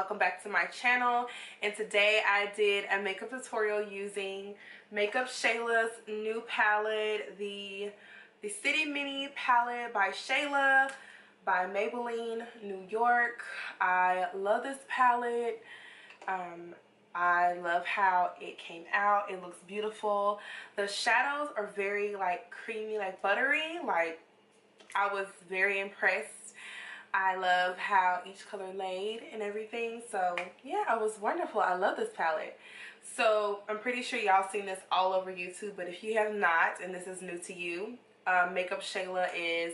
welcome back to my channel. And today I did a makeup tutorial using makeupshayla's new palette, the City Mini palette by Shayla by Maybelline New York. I love this palette. I love how it came out. It looks beautiful. The shadows are very like creamy, like buttery. Like, I was very impressed. I love how each color laid and everything. So yeah, it was wonderful. I love this palette. So I'm pretty sure y'all seen this all over YouTube, but if you have not and this is new to you, makeupshayla is,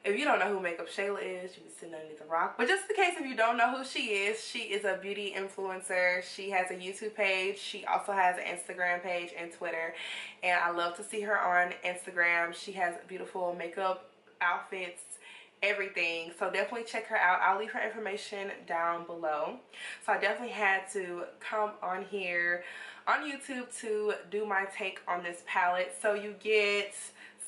if you don't know who makeupshayla is, you can sitting underneath a rock. But just in case if you don't know who she is a beauty influencer. She has a YouTube page. She also has an Instagram page and Twitter. And I love to see her on Instagram. She has beautiful makeup outfits, everything. So definitely check her out. I'll leave her information down below. So I definitely had to come on here on YouTube to do my take on this palette. So you get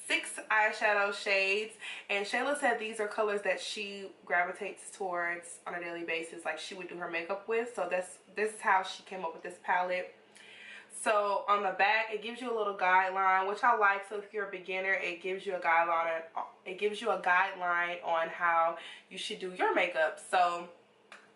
6 eyeshadow shades, and Shayla said these are colors that she gravitates towards on a daily basis, like she would do her makeup with. So this is how she came up with this palette. So on the back, it gives you a little guideline, which I like. So if you're a beginner, it gives you a guideline. It gives you a guideline on how you should do your makeup. So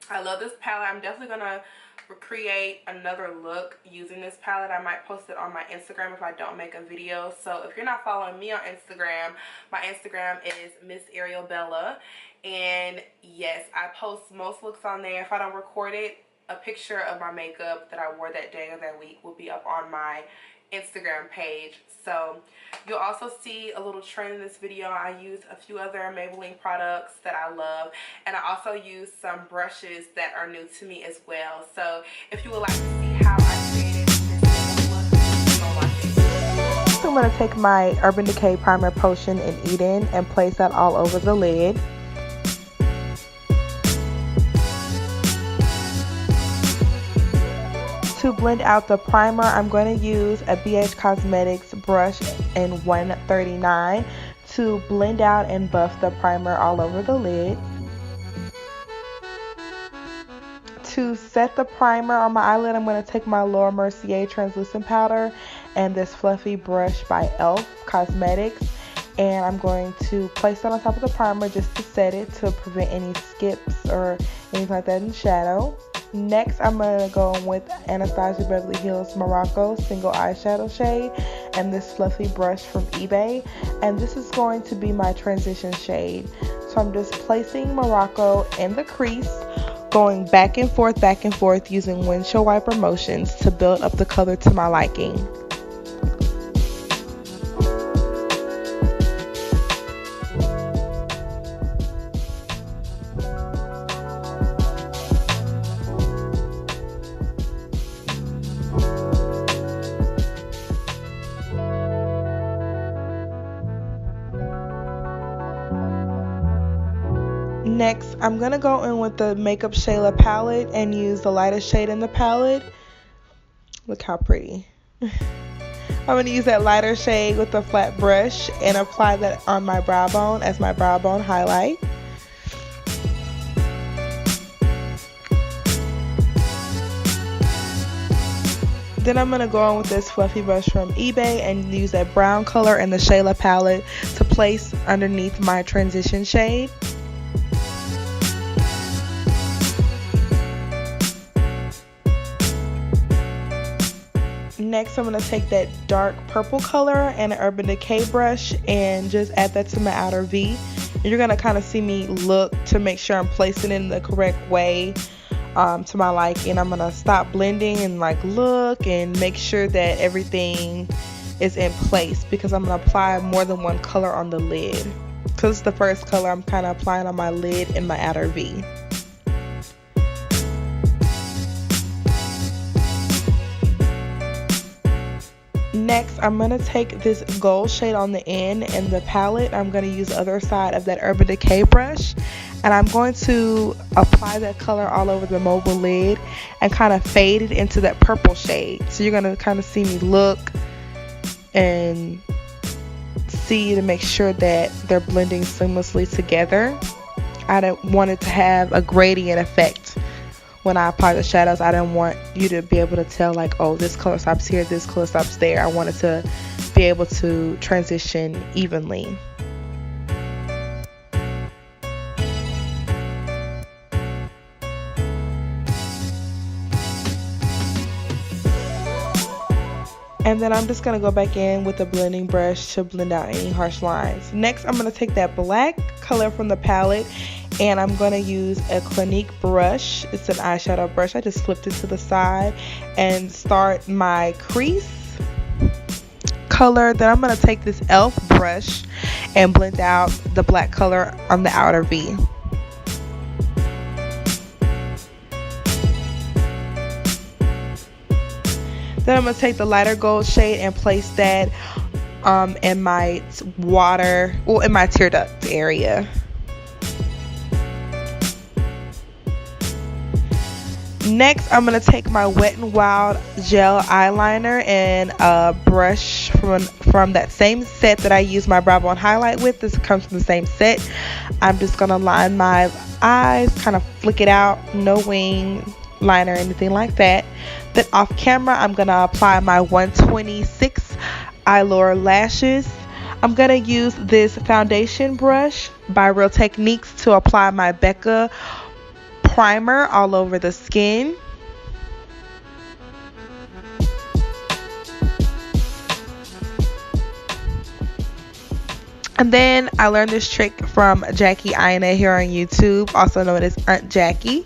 I love this palette. I'm definitely gonna recreate another look using this palette. I might post it on my Instagram if I don't make a video. So if you're not following me on Instagram, my Instagram is Miss Ariel Bella, and yes, I post most looks on there. If I don't record it, a picture of my makeup that I wore that day or that week will be up on my Instagram page. So you'll also see a little trend in this video. I use a few other Maybelline products that I love, and I also use some brushes that are new to me as well. So if you would like to see how I created this look, you're gonna watch it. So I'm going to take my Urban Decay Primer Potion in Eden and place that all over the lid. To blend out the primer, I'm going to use a BH Cosmetics brush in 139 to blend out and buff the primer all over the lid. To set the primer on my eyelid, I'm going to take my Laura Mercier translucent powder and this fluffy brush by e.l.f. Cosmetics, and I'm going to place that on top of the primer just to set it to prevent any skips or anything like that in shadow. Next, I'm going to go in with Anastasia Beverly Hills Morocco single eyeshadow shade and this fluffy brush from eBay, and this is going to be my transition shade. So I'm just placing Morocco in the crease, going back and forth using windshield wiper motions to build up the color to my liking. Next, I'm going to go in with the makeupshayla palette and use the lightest shade in the palette. Look how pretty. I'm going to use that lighter shade with the flat brush and apply that on my brow bone as my brow bone highlight. Then I'm going to go on with this fluffy brush from eBay and use that brown color in the Shayla palette to place underneath my transition shade. Next, I'm going to take that dark purple color and an Urban Decay brush and just add that to my outer V. And you're going to kind of see me look to make sure I'm placing it in the correct way to my liking. I'm going to stop blending and like look and make sure that everything is in place, because I'm going to apply more than one color on the lid. Because it's the first color I'm kind of applying on my lid and my outer V. Next, I'm going to take this gold shade on the end and the palette. I'm going to use the other side of that Urban Decay brush, and I'm going to apply that color all over the mobile lid and kind of fade it into that purple shade. So you're going to kind of see me look and see to make sure that they're blending seamlessly together. I don't want it to have a gradient effect when I apply the shadows, I didn't want you to be able to tell like, oh, this color stops here, this color stops there. I wanted to be able to transition evenly. And then I'm just going to go back in with a blending brush to blend out any harsh lines. Next, I'm going to take that black color from the palette and I'm going to use a Clinique brush. It's an eyeshadow brush. I just flipped it to the side and start my crease color. Then I'm going to take this e.l.f. brush and blend out the black color on the outer V. Then I'm going to take the lighter gold shade and place that in my in my tear duct area. Next, I'm going to take my Wet n Wild gel eyeliner and a brush from that same set that I used my brow bone highlight with. This comes from the same set. I'm just going to line my eyes, kind of flick it out, no wing liner or anything like that. Then off camera, I'm going to apply my 126 Allure lashes. I'm going to use this foundation brush by Real Techniques to apply my Becca primer all over the skin. And then I learned this trick from Jackie Aina here on YouTube, also known as Aunt Jackie.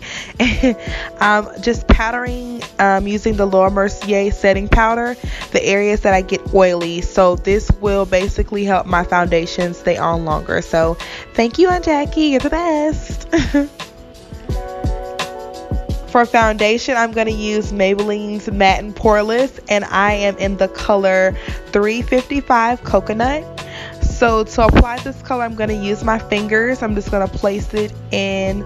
Just powdering using the Laura Mercier setting powder the areas that I get oily. So this will basically help my foundation stay on longer. So thank you, Aunt Jackie. You're the best. For foundation, I'm going to use Maybelline's Matte and Poreless, and I am in the color 355 Coconut. So to apply this color, I'm going to use my fingers. I'm just going to place it in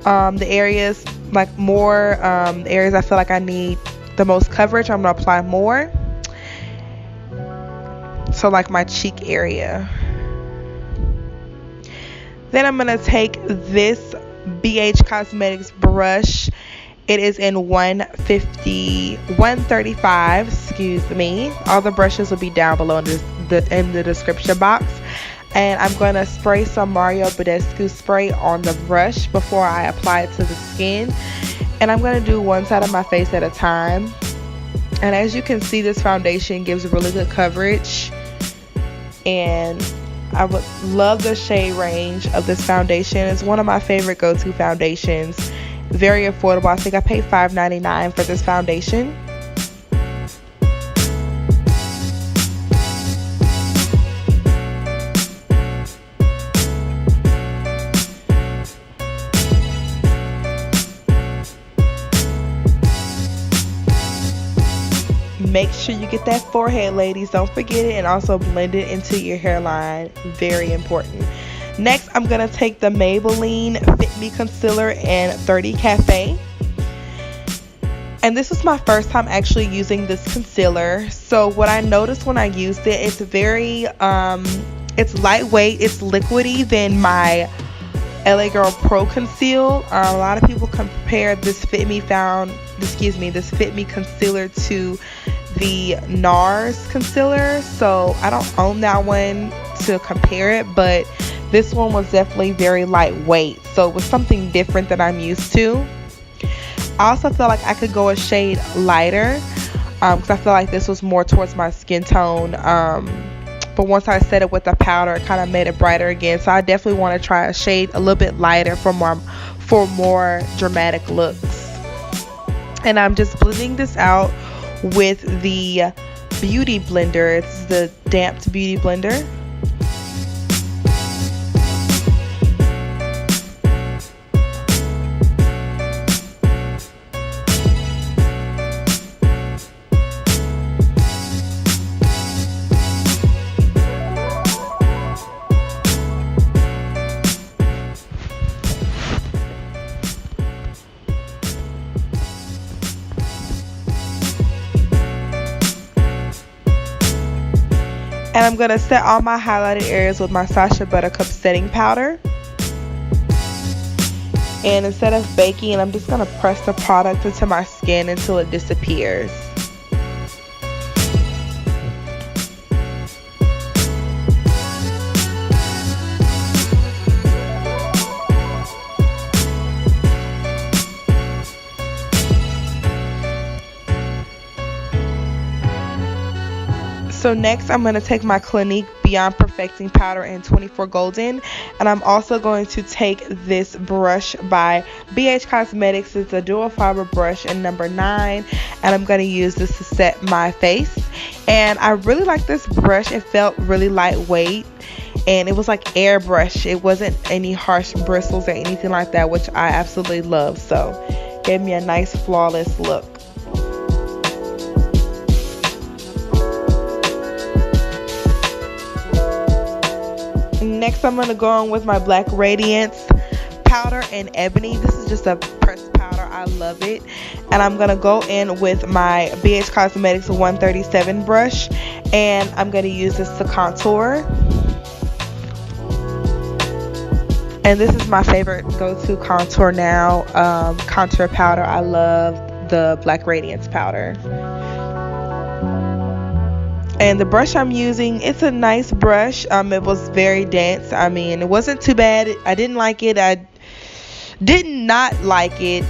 the areas like more areas I feel like I need the most coverage. I'm going to apply more. So like my cheek area. Then I'm going to take this BH Cosmetics brush. It is in 135, excuse me. All the brushes will be down below in the description box. And I'm going to spray some Mario Badescu spray on the brush before I apply it to the skin. And I'm going to do one side of my face at a time. And as you can see, this foundation gives really good coverage. And I would love the shade range of this foundation. It's one of my favorite go-to foundations. Very affordable. I think I paid $5.99 for this foundation. Make sure you get that forehead, ladies. Don't forget it. And also blend it into your hairline. Very important. Next, I'm going to take the Maybelline Fit Me Concealer in 30 Cafe. And this is my first time actually using this concealer. So what I noticed when I used it, it's very, it's lightweight, it's liquidy than my LA Girl Pro Conceal. A lot of people compare this Fit Me concealer to the NARS concealer. So I don't own that one to compare it, but this one was definitely very lightweight. So it was something different than I'm used to. I also feel like I could go a shade lighter because I feel like this was more towards my skin tone. But once I set it with the powder, it kind of made it brighter again. So I definitely want to try a shade a little bit lighter for more dramatic looks. And I'm just blending this out with the Beauty Blender. It's the damped Beauty Blender. And I'm going to set all my highlighted areas with my Sacha Buttercup setting powder. And instead of baking, I'm just going to press the product into my skin until it disappears. So next I'm going to take my Clinique Beyond Perfecting Powder in 24 Golden, and I'm also going to take this brush by BH Cosmetics. It's a dual fiber brush in number 9, and I'm going to use this to set my face. And I really like this brush. It felt really lightweight, and it was like airbrush. It wasn't any harsh bristles or anything like that, which I absolutely love. So gave me a nice flawless look. Next, I'm going to go on with my Black Radiance powder in Ebony. This is just a pressed powder. I love it. And I'm going to go in with my BH Cosmetics 137 brush. And I'm going to use this to contour. And this is my favorite go-to contour now. Contour powder. I love the Black Radiance powder. And the brush I'm using, it's a nice brush. It was very dense. I mean, it wasn't too bad. I didn't like it. I did not like it,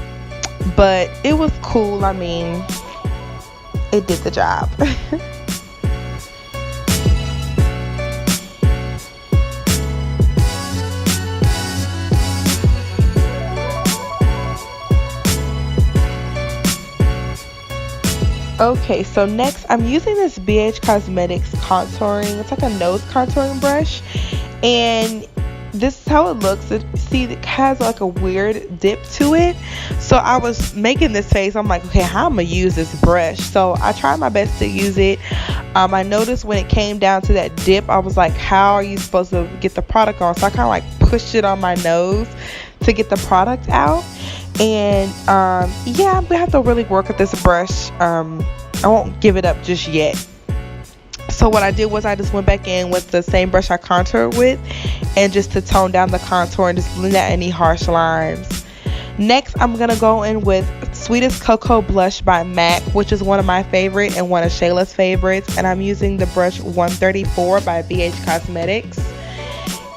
but it was cool. I mean, it did the job. Okay, so next I'm using this BH Cosmetics contouring. It's like a nose contouring brush, and this is how it looks. See, it has like a weird dip to it. So I was making this face. I'm like, okay, how am I gonna use this brush? So I tried my best to use it. I noticed when it came down to that dip, I was like, how are you supposed to get the product on? So I kind of like pushed it on my nose to get the product out. And yeah, we have to really work with this brush. I won't give it up just yet. So what I did was I just went back in with the same brush I contoured with, and just to tone down the contour and just blend out any harsh lines. Next, I'm gonna go in with Sweetest Cocoa Blush by MAC, which is one of my favorite and one of Shayla's favorites. And I'm using the brush 134 by BH Cosmetics.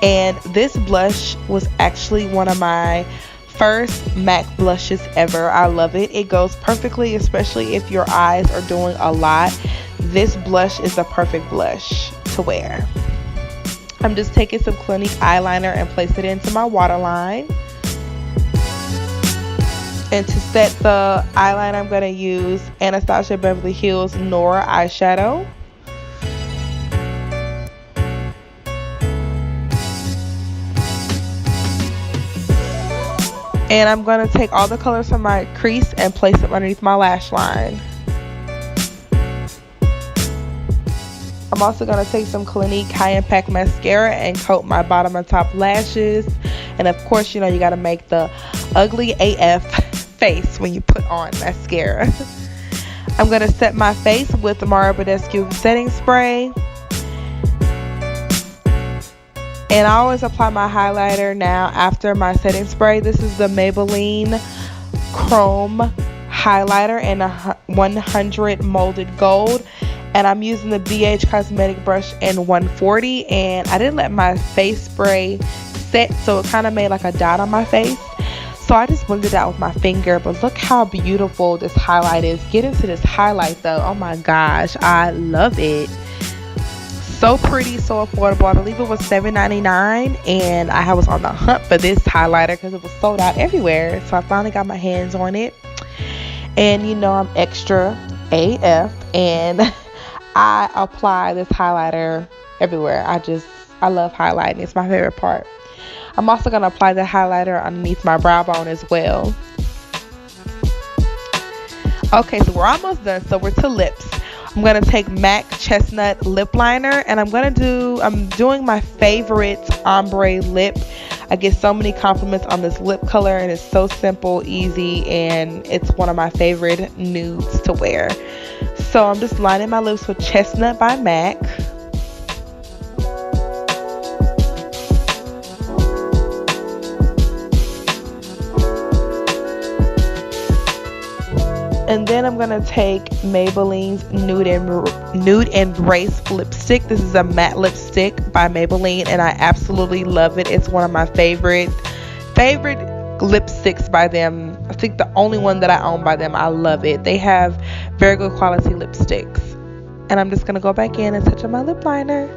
And this blush was actually one of my first MAC blushes ever. I love it. It goes perfectly, especially if your eyes are doing a lot. This blush is a perfect blush to wear. I'm just taking some Clinique eyeliner and place it into my waterline. And to set the eyeliner, I'm going to use Anastasia Beverly Hills Nora eyeshadow. And I'm going to take all the colors from my crease and place them underneath my lash line. I'm also going to take some Clinique High Impact Mascara and coat my bottom and top lashes. And of course, you know, you got to make the ugly AF face when you put on mascara. I'm going to set my face with the Mario Badescu setting spray. And I always apply my highlighter now after my setting spray. This is the Maybelline Chrome highlighter in a 100 molded gold. And I'm using the BH Cosmetic brush in 140. And I didn't let my face spray set, so it kind of made like a dot on my face. So I just blended it out with my finger. But look how beautiful this highlight is. Get into this highlight though. Oh my gosh, I love it. So pretty, so affordable. I believe it was $7.99, and I was on the hunt for this highlighter because it was sold out everywhere. So I finally got my hands on it. And you know, I'm extra AF, and I apply this highlighter everywhere. I love highlighting. It's my favorite part. I'm also going to apply the highlighter underneath my brow bone as well. Okay, so we're almost done. So we're to lips. I'm going to take MAC Chestnut Lip Liner, and I'm doing my favorite ombre lip. I get so many compliments on this lip color, and it's so simple, easy, and it's one of my favorite nudes to wear. So I'm just lining my lips with Chestnut by MAC. And then I'm gonna take Maybelline's Nude Embrace lipstick. This is a matte lipstick by Maybelline, and I absolutely love it. It's one of my favorite lipsticks by them. I think the only one that I own by them. I love it. They have very good quality lipsticks. And I'm just gonna go back in and touch up my lip liner.